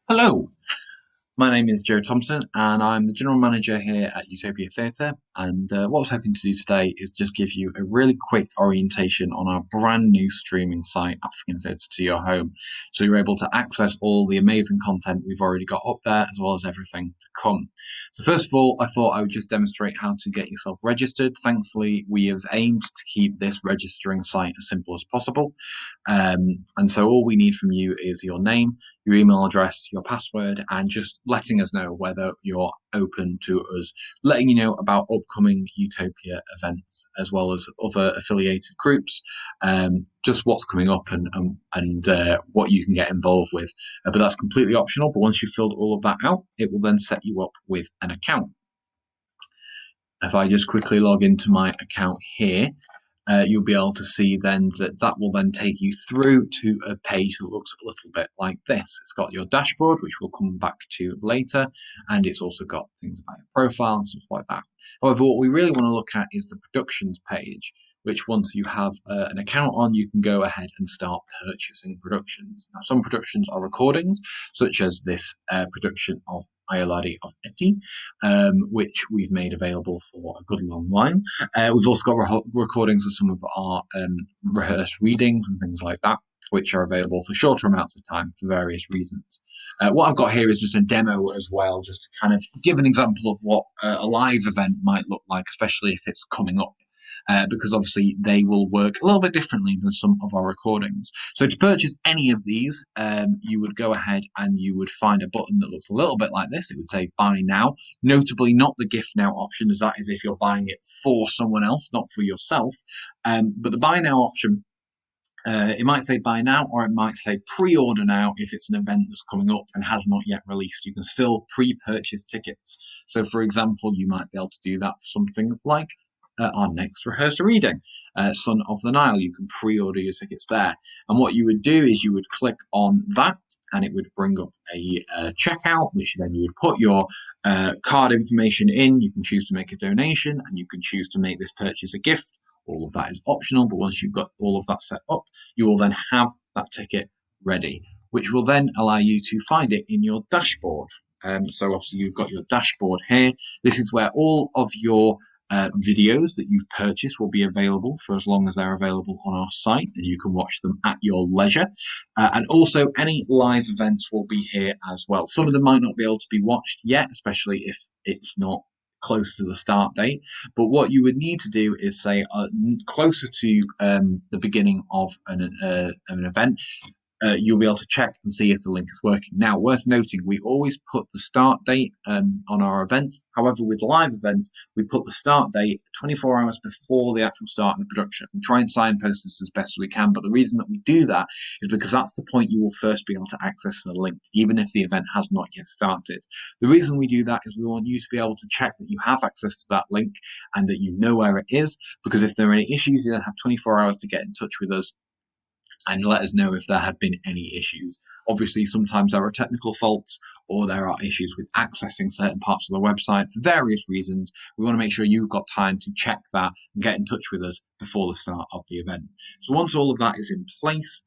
Hello, my name is Joe Thompson, and I'm the General Manager here at Utopia Theatre. And what I was hoping to do today is just give you a really quick orientation on our brand new streaming site, African Theatre to Your Home. So you're able to access all the amazing content we've already got up there, as well as everything to come. So first of all, I thought I would just demonstrate how to get yourself registered. Thankfully, we have aimed to keep this registering site as simple as possible. And so all we need from you is your name, your email address, your password, and just letting us know whether you're open to us letting you know about upcoming Utopia events as well as other affiliated groups, just what's coming up and what you can get involved with. But that's completely optional. But once you've filled all of that out, it will then set you up with an account. If I just quickly log into my account here, you'll be able to see then that will then take you through to a page that looks a little bit like this. It's got your dashboard, which we'll come back to later, and it's also got things about your profile and stuff like that. However, what we really want to look at is the productions page, which once you have an account on, you can go ahead and start purchasing productions. Now, some productions are recordings, such as this production of Ayoladi of Eti, which we've made available for a good long while. We've also got recordings of some of our rehearsed readings and things like that, which are available for shorter amounts of time for various reasons. What I've got here is just a demo as well, just to kind of give an example of what a live event might look like, especially if it's coming up. Because obviously they will work a little bit differently than some of our recordings. So to purchase any of these, you would go ahead and you would find a button that looks a little bit like this. It would say buy now, notably not the gift now option, as that is if you're buying it for someone else, not for yourself. But the buy now option, it might say buy now, or it might say pre-order now if it's an event that's coming up and has not yet released. You can still pre-purchase tickets. So for example, you might be able to do that for something like our next rehearsed reading, Son of the Nile. You can pre-order your tickets there. And what you would do is you would click on that and it would bring up a checkout, which then you would put your card information in. You can choose to make a donation and you can choose to make this purchase a gift. All of that is optional, but once you've got all of that set up, you will then have that ticket ready, which will then allow you to find it in your dashboard. So obviously you've got your dashboard here. This is where all of your videos that you've purchased will be available for as long as they're available on our site, and you can watch them at your leisure. And also any live events will be here as well. Some of them might not be able to be watched yet, especially if it's not close to the start date. But what you would need to do is say closer to the beginning of an event, you'll be able to check and see if the link is working. Now, worth noting, we always put the start date on our events. However, with live events, we put the start date 24 hours before the actual start of the production. We try and signpost this as best as we can, but the reason that we do that is because that's the point you will first be able to access the link, even if the event has not yet started. The reason we do that is we want you to be able to check that you have access to that link and that you know where it is, because if there are any issues, you then have 24 hours to get in touch with us and let us know if there have been any issues. Obviously, sometimes there are technical faults or there are issues with accessing certain parts of the website for various reasons. We want to make sure you've got time to check that and get in touch with us before the start of the event. So once all of that is in place,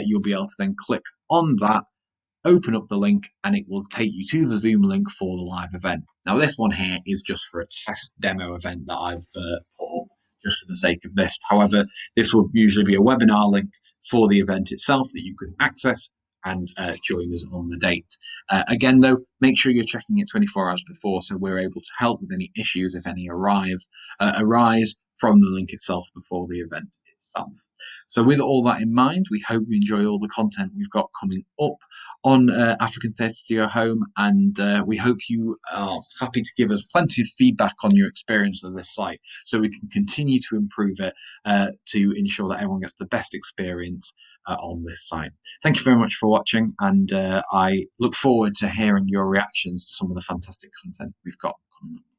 you'll be able to then click on that, open up the link, and it will take you to the Zoom link for the live event. Now, this one here is just for a test demo event that I've put up just for the sake of this. However, this will usually be a webinar link for the event itself that you can access and join us on the date. Again, though, make sure you're checking it 24 hours before so we're able to help with any issues, if any arise from the link itself before the event itself. So with all that in mind, we hope you enjoy all the content we've got coming up on African Theatre to Your Home, and we hope you are happy to give us plenty of feedback on your experience of this site so we can continue to improve it to ensure that everyone gets the best experience on this site. Thank you very much for watching, and I look forward to hearing your reactions to some of the fantastic content we've got coming up.